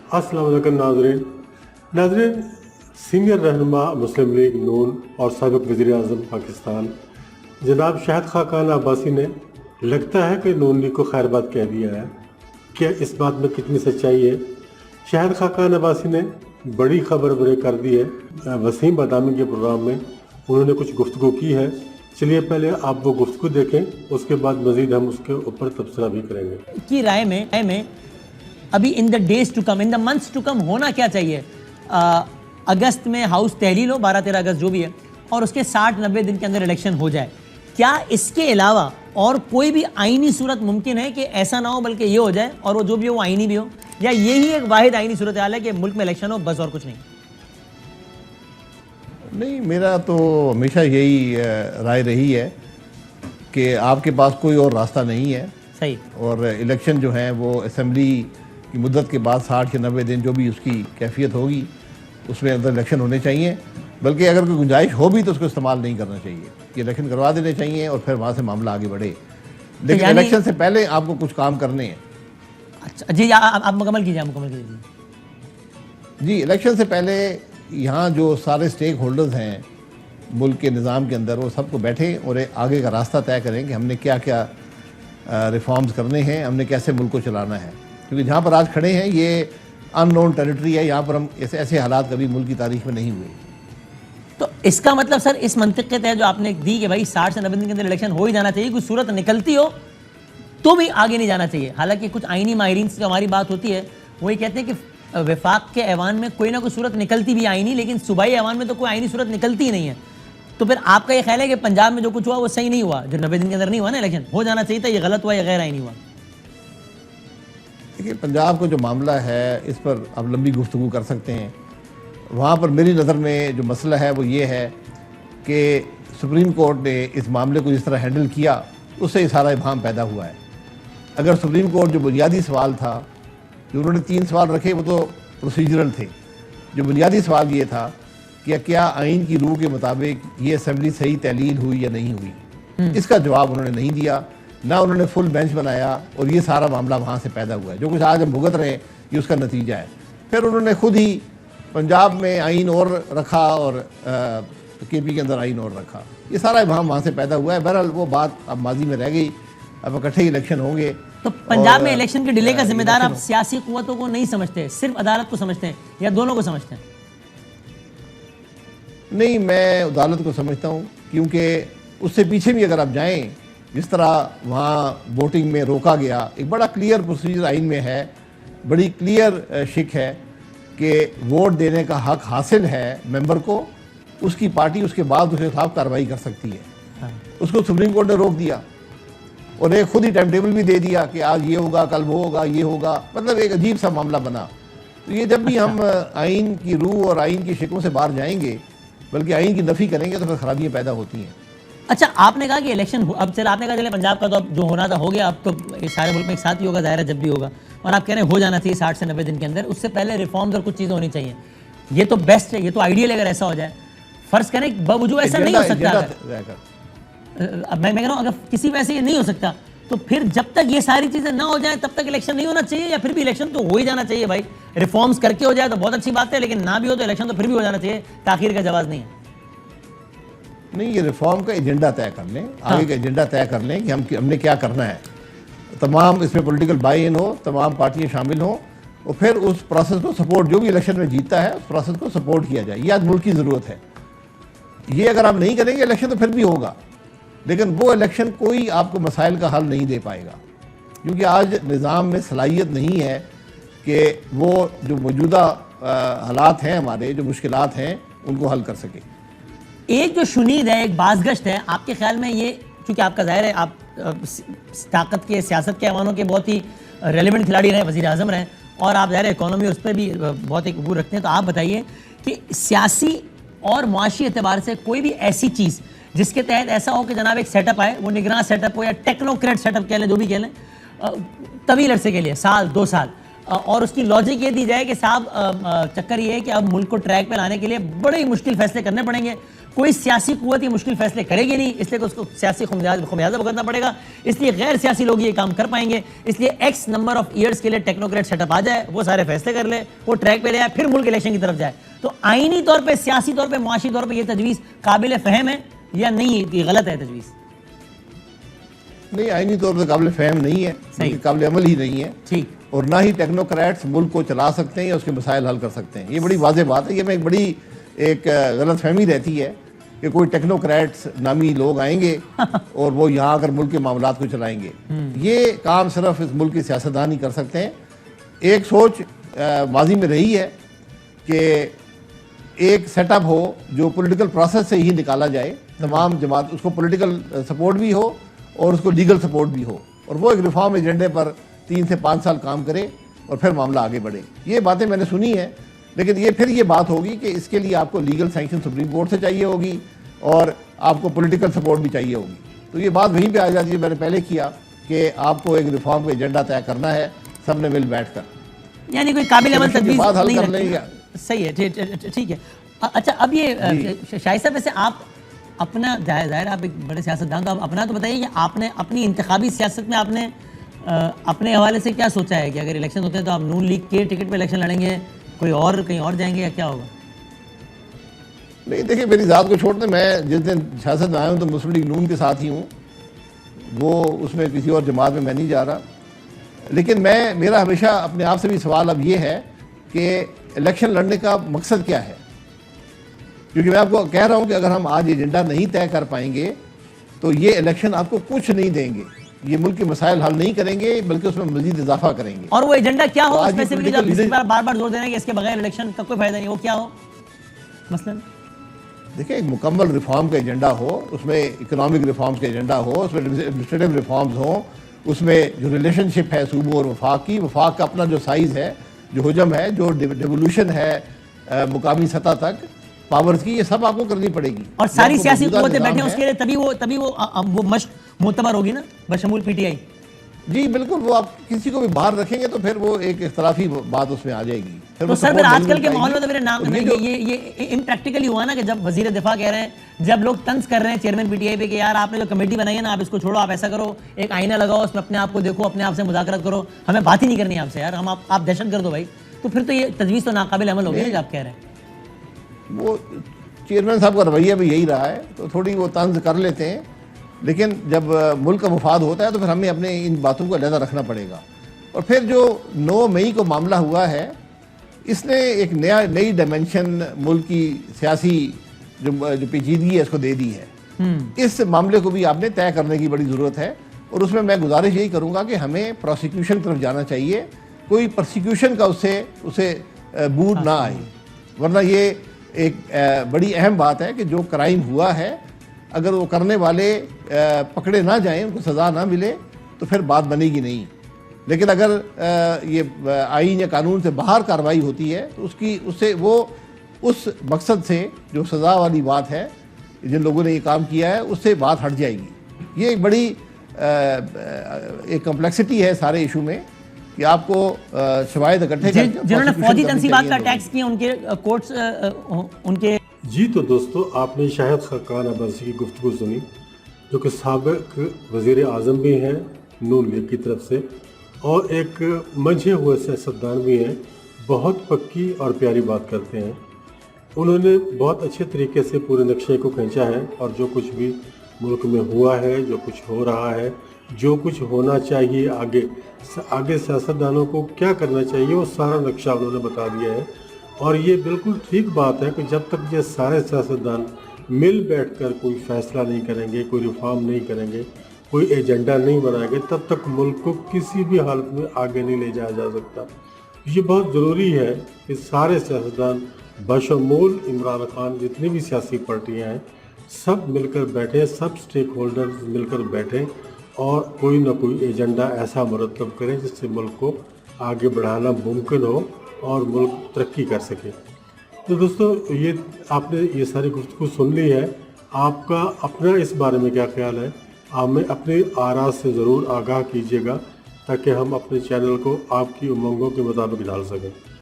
अस्सलाम वालेकुम नाज़रीन, सीनियर रहनुमा मुस्लिम लीग नून और साबिक़ वज़ीर-ए-आज़म पाकिस्तान जनाब शाहिद खाकान अब्बासी ने लगता है कि नून लीग को खैरबाद कह दिया है। क्या इस बात में कितनी सच्चाई है? शाहिद खाकान अब्बासी ने बड़ी खबर बरे कर दी है। वसीम बादामी के प्रोग्राम में उन्होंने कुछ गुफ्तगू की है। चलिए पहले आप वो गुफ्तगू देखें, उसके बाद मज़ीद हम उसके ऊपर तबसरा भी करेंगे। की राय में अभी in the days to come, in the months to come होना क्या चाहिए? अगस्त में हाउस तहलील हो, 12-13 अगस्त जो भी है, और उसके 60-90 दिन के अंदर इलेक्शन हो जाए। क्या इसके अलावा और कोई भी आईनी सूरत मुमकिन है कि ऐसा ना हो बल्कि ये हो जाए और वो जो भी हो वो आईनी भी हो, या यही एक वाहिद आईनी सूरत हाल है कि मुल्क में इलेक्शन हो बस और कुछ नहीं? नहीं, मेरा तो हमेशा यही राय रही है कि आपके पास कोई और रास्ता नहीं है। सही। और इलेक्शन जो है वो असेंबली की मुद्दत के बाद 60 या 90 दिन जो भी उसकी कैफियत होगी उसमें अंदर इलेक्शन होने चाहिए। बल्कि अगर कोई गुंजाइश हो भी तो उसको इस्तेमाल नहीं करना चाहिए, कि इलेक्शन करवा देने चाहिए और फिर वहाँ से मामला आगे बढ़े। लेकिन इलेक्शन से पहले आपको कुछ काम करने हैं। अच्छा जी, आप मुकम्मल कीजिए। जी, इलेक्शन से पहले यहाँ जो सारे स्टेक होल्डर्स हैं मुल्क के निज़ाम के अंदर, वो सबको बैठे और एक आगे का रास्ता तय करें कि हमने क्या क्या रिफॉर्म्स करने हैं, हमने कैसे मुल्क को चलाना है। क्योंकि जहाँ पर आज खड़े हैं ये अननोन टेरिटरी है, यहाँ पर हम ऐसे हालात कभी मुल्क की तारीख में नहीं हुए। तो इसका मतलब सर इस मंतिक के तहत जो आपने दी कि भाई 60 से 90 दिन के अंदर इलेक्शन हो ही जाना चाहिए, कोई सूरत निकलती हो तो भी आगे नहीं जाना चाहिए। हालांकि कुछ आईनी माहिरीन से हमारी बात होती है, वो ये कहते हैं कि वफाक के ऐवान में कोई ना कोई सूरत निकलती भी आईनी, लेकिन सूबाई ऐवान में तो कोई आईनी सूरत निकलती ही नहीं है। तो फिर आपका ये ख्याल है कि पंजाब में जो कुछ हुआ वो सही नहीं हुआ, जो 90 दिन के अंदर नहीं हुआ ना इलेक्शन, हो जाना चाहिए था, ये गलत हुआ या गैर आईनी हुआ? देखिए, पंजाब का जो मामला है इस पर आप लंबी गुफ्तगू कर सकते हैं। वहाँ पर मेरी नज़र में जो मसला है वो ये है कि सुप्रीम कोर्ट ने इस मामले को जिस तरह हैंडल किया उससे ये सारा इबाम पैदा हुआ है। अगर सुप्रीम कोर्ट जो बुनियादी सवाल था, जो उन्होंने 3 सवाल रखे, वो तो प्रोसीजरल थे। जो बुनियादी सवाल ये था कि क्या आइन की रूह के मुताबिक ये असेंबली सही तहलील हुई या नहीं हुई, इसका जवाब उन्होंने नहीं दिया। ना उन्होंने फुल बेंच बनाया और ये सारा मामला वहाँ से पैदा हुआ है। जो कुछ आज हम भुगत रहे हैं ये उसका नतीजा है। फिर उन्होंने खुद ही पंजाब में आइन और रखा और केपी के अंदर आइन और रखा, ये सारा इबाम वहाँ से पैदा हुआ है। बहरहाल वो बात अब माजी में रह गई, अब इकट्ठे इलेक्शन होंगे। तो पंजाब में इलेक्शन के डिले का जिम्मेदार आप सियासी कुव्वतों को नहीं समझते, सिर्फ अदालत को समझते हैं, या दोनों को समझते हैं? नहीं, मैं अदालत को समझता हूँ, क्योंकि उससे पीछे भी अगर आप जाएं, जिस तरह वहाँ वोटिंग में रोका गया, एक बड़ा क्लियर प्रोसीजर आइन में है, बड़ी क्लियर शिक है कि वोट देने का हक हासिल है मेंबर को, उसकी पार्टी उसके बाद उसके खिलाफ कार्रवाई कर सकती है। उसको सुप्रीम कोर्ट ने रोक दिया और एक खुद ही टाइम टेबल भी दे दिया कि आज ये होगा, कल वो होगा, ये होगा। मतलब एक अजीब सा मामला बना। तो ये जब भी हम आइन की रूह और आइन की शिकों से बाहर जाएंगे, बल्कि आइन की नफ़ी करेंगे, तो फिर खराबियाँ पैदा होती हैं। अच्छा, आपने कहा कि इलेक्शन अब चल, आपने कहा चले पंजाब का तो अब जो होना था हो गया, अब तो सारे मुल्क में एक साथ ही होगा, ज़ाहिर है जब भी होगा, और आप कह रहे हैं हो जाना चाहिए 60 से 90 दिन के अंदर। उससे पहले रिफॉर्म्स और कुछ चीज़ें होनी चाहिए। ये तो बेस्ट है, ये तो आइडियल है अगर ऐसा हो जाए। फ़र्ज़ करें बावजूद ऐसा नहीं हो सकता, मैं कह रहा हूँ अगर किसी वजह से ये नहीं हो सकता, तो फिर जब तक ये सारी चीज़ें ना हो जाए तब तक इलेक्शन नहीं होना चाहिए, या फिर भी इलेक्शन तो हो ही जाना चाहिए? भाई रिफॉर्म्स करके हो जाए तो बहुत अच्छी बात है, लेकिन ना भी हो तो इलेक्शन तो फिर भी हो जाना चाहिए, ताख़ीर का जवाब नहीं है। नहीं, ये रिफॉर्म का एजेंडा तय कर लें, आगे का एजेंडा तय कर लें कि हमने क्या करना है। तमाम इसमें पॉलिटिकल बाई इन हो, तमाम पार्टियां शामिल हों, और फिर उस प्रोसेस को सपोर्ट, जो भी इलेक्शन में जीतता है उस प्रोसेस को सपोर्ट किया जाए। ये आज मुल्क की ज़रूरत है। ये अगर आप नहीं करेंगे इलेक्शन तो फिर भी होगा, लेकिन वो इलेक्शन कोई आपको मसाइल का हल नहीं दे पाएगा, क्योंकि आज निज़ाम में सलाहियत नहीं है कि वो जो मौजूदा हालात हैं, हमारे जो मुश्किलात हैं, उनको हल कर सके। एक जो शुनीद है, एक बाज़गश्त है, आपके ख्याल में ये, क्योंकि आपका ज़ाहिर है आप ताकत के, सियासत के ऐवानों के बहुत ही रेलिवेंट खिलाड़ी रहे, वज़ीर आज़म रहे, और आप ज़ाहिर इकोनॉमी उस पर भी बहुत एक अबूर रखते हैं, तो आप बताइए कि सियासी और मुआशी एतबार से कोई भी ऐसी चीज़ जिसके तहत ऐसा हो कि जनाब एक सेटअप आए, वो निगरान सेटअप हो या टेक्नोक्रेट सेटअप कह लें, जो भी कह लें, तवील अरसे के लिए, साल 2 साल, اور اس کی لاجک یہ دی جائے کہ صاحب چکر یہ ہے کہ اب ملک کو ٹریک پہ لانے کے لیے بڑے ہی مشکل فیصلے کرنے پڑیں گے. کوئی سیاسی قوت یہ مشکل فیصلے کرے گی نہیں, اس لیے کہ اس کو سیاسی خمیازہ بھگتنا پڑے گا, اس لیے غیر سیاسی لوگ یہ کام کر پائیں گے. اس لیے ایکس نمبر آف ایئرس کے لیے ٹیکنوکریٹ سیٹ اپ آ جائے, وہ سارے فیصلے کر لے, وہ ٹریک پہ لے آئے, پھر ملک الیکشن کی طرف جائے. تو آئینی طور پہ, سیاسی طور پہ, معاشی طور پہ یہ تجویز قابل فہم ہے یا نہیں, یہ غلط ہے تجویز؟ نہیں, آئینی طور پر قابل فہم نہیں ہے, بلکہ قابل عمل ہی نہیں ہے. ٹھیک. اور نہ ہی ٹیکنوکریٹس ملک کو چلا سکتے ہیں یا اس کے مسائل حل کر سکتے ہیں. یہ بڑی واضح بات ہے. یہ میں ایک بڑی غلط فہمی رہتی ہے کہ کوئی ٹیکنوکریٹس نامی لوگ آئیں گے اور وہ یہاں آ کر ملک کے معاملات کو چلائیں گے. یہ کام صرف اس ملک کے سیاستدان ہی کر سکتے ہیں. ایک سوچ ماضی میں رہی ہے کہ ایک سیٹ اپ ہو جو پولیٹیکل پروسیس سے ہی نکالا جائے, تمام جماعت, اس کو پولیٹیکل سپورٹ بھی ہو اور اس کو لیگل سپورٹ بھی ہو, اور وہ ایک ریفارم ایجنڈے پر 3 سے 5 سال کام کرے اور پھر معاملہ آگے بڑھے. یہ باتیں میں نے سنی ہیں, لیکن یہ بات ہوگی کہ اس کے لیے آپ کو لیگل سینکشن سپریم کورٹ سے چاہیے ہوگی اور آپ کو پولیٹیکل سپورٹ بھی چاہیے ہوگی. تو یہ بات وہیں پہ آ جاتی ہے, میں نے پہلے کیا کہ آپ کو ایک ریفارم کا ایجنڈا طے کرنا ہے سب نے مل بیٹھ کر, یعنی کوئی قابل عمل تجویز نہیں کر لیں. صحیح ہے, ٹھیک ہے. اچھا, اب یہ شاہد صاحب, ویسے آپ اپنا, ظاہر آپ ایک بڑے سیاستدان, تو آپ اپنا تو بتائیے کہ آپ نے اپنی انتخابی سیاست میں آپ نے اپنے حوالے سے کیا سوچا ہے کہ اگر الیکشن ہوتے ہیں تو آپ نون لیگ کے ٹکٹ پہ الیکشن لڑیں گے, کوئی اور کہیں اور جائیں گے, یا کیا ہوگا؟ نہیں, دیکھیں, میری ذات کو چھوڑ دیں, میں جس دن سیاست میں آیا ہوں تو مسلم لیگ نون کے ساتھ ہی ہوں, وہ اس میں کسی اور جماعت میں نہیں جا رہا. لیکن میرا ہمیشہ اپنے آپ سے بھی سوال اب یہ ہے کہ الیکشن لڑنے کا مقصد کیا ہے, کیونکہ میں آپ کو کہہ رہا ہوں کہ اگر ہم آج ایجنڈا نہیں طے کر پائیں گے تو یہ الیکشن آپ کو کچھ نہیں دیں گے, یہ ملک کے مسائل حل نہیں کریں گے بلکہ اس میں مزید اضافہ کریں گے. اور وہ ایجنڈا کیا ہو اسپیسیفکلی, جو اس بار بار زور دے رہے ہیں کہ اس کے بغیر الیکشن کا کوئی فائدہ نہیں, وہ کیا ہو مثلا؟ دیکھیں, ایک مکمل ریفارم کا ایجنڈا ہو, اس میں اکنامک ریفارمز کا ایجنڈا ہو, اس میں ایڈمنسٹریٹو ریفارمز ہوں, اس میں جو ریلیشن شپ ہے صوبوں اور وفاق کا اپنا جو سائز ہے, جو حجم ہے, جو ڈیولوشن ہے مقامی سطح تک پاورز کی, یہ سب آپ کو کرنی پڑے گی. اور ساری سیاسی قوتیں بیٹھیں اس کے لیے, تبھی وہ مشق معتبر ہوگی نا, بشمول پی ٹی آئی. جی بالکل, وہ آپ کسی کو بھی باہر رکھیں گے تو پھر وہ ایک اختلافی بات اس میں آ جائے گی. تو سر, پھر آج کل کے ماحول میں تو میرے نام یہ امپریکٹیکلی ہوا نا کہ جب وزیر دفاع کہہ رہے ہیں, جب لوگ طنز کر رہے ہیں چیئرمین پی ٹی آئی پہ کہ یار آپ نے جو کمیٹی بنائی ہے نا, آپ اس کو چھوڑو, آپ ایسا کرو, ایک آئینہ لگاؤ, اس میں اپنے آپ کو دیکھو, اپنے آپ سے مذاکرات کرو, ہمیں بات ہی نہیں کرنی آپ سے یار, ہم آپ دہشت گرد ہو بھائی. تو پھر تو یہ تجویز تو ناقابل عمل ہو گئی جو آپ کہہ رہے ہیں. وہ چیئرمین صاحب کا رویہ بھی یہی رہا ہے, تو تھوڑی وہ طنز کر لیتے ہیں, لیکن جب ملک کا مفاد ہوتا ہے تو پھر ہمیں اپنے ان باتوں کو علیحدہ رکھنا پڑے گا. اور پھر جو 9 مئی کو معاملہ ہوا ہے, اس نے ایک نئی ڈائمنشن ملک کی سیاسی جو پیچیدگی ہے اس کو دے دی ہے. اس معاملے کو بھی آپ نے طے کرنے کی بڑی ضرورت ہے, اور اس میں میں گزارش یہی کروں گا کہ ہمیں پروسیکیوشن طرف جانا چاہیے, کوئی پرسیکیوشن کا اسے بوجھ نہ آئے, ورنہ یہ ایک بڑی اہم بات ہے کہ جو کرائم ہوا ہے اگر وہ کرنے والے پکڑے نہ جائیں, ان کو سزا نہ ملے تو پھر بات بنے گی نہیں. لیکن اگر یہ آئین یا قانون سے باہر کارروائی ہوتی ہے تو اس مقصد سے جو سزا والی بات ہے, جن لوگوں نے یہ کام کیا ہے, اس سے بات ہٹ جائے گی. یہ ایک بڑی ایک کمپلیکسٹی ہے سارے ایشو میں کہ آپ کو شواہد اکٹھے کر کے جنہوں نے فوجی تنصیبات کا ٹیکس کیا, ان کے کورٹس, ان کے. جی تو دوستو, آپ نے شاہد خاقان عباسی کی گفتگو سنی, جو کہ سابق وزیر اعظم بھی ہیں نون لیگ کی طرف سے, اور ایک منجھے ہوئے سیاستدان بھی ہیں, بہت پکی اور پیاری بات کرتے ہیں. انہوں نے بہت اچھے طریقے سے پورے نقشے کو کھینچا ہے, اور جو کچھ بھی ملک میں ہوا ہے, جو کچھ ہو رہا ہے, جو کچھ ہونا چاہیے آگے سیاستدانوں کو کیا کرنا چاہیے, وہ سارا نقشہ انہوں نے بتا دیا ہے. اور یہ بالکل ٹھیک بات ہے کہ جب تک یہ سارے سیاستدان مل بیٹھ کر کوئی فیصلہ نہیں کریں گے, کوئی ریفارم نہیں کریں گے, کوئی ایجنڈا نہیں بنائیں گے, تب تک ملک کو کسی بھی حالت میں آگے نہیں لے جایا جا سکتا. یہ بہت ضروری ہے کہ سارے سیاستدان بشمول عمران خان, جتنی بھی سیاسی پارٹیاں ہیں, سب مل کر بیٹھیں, سب سٹیک ہولڈرز مل کر بیٹھیں اور کوئی نہ کوئی ایجنڈا ایسا مرتب کریں جس سے ملک کو آگے بڑھانا ممکن ہو اور ملک ترقی کر سکے. تو دوستو, یہ آپ نے یہ ساری گفتگو سن لی ہے. آپ کا اپنا اس بارے میں کیا خیال ہے؟ آپ میں اپنے آراء سے ضرور آگاہ کیجیے گا ताकि हम अपने चैनल को आपकी उमंगों के मुताबिक ढाल सकें।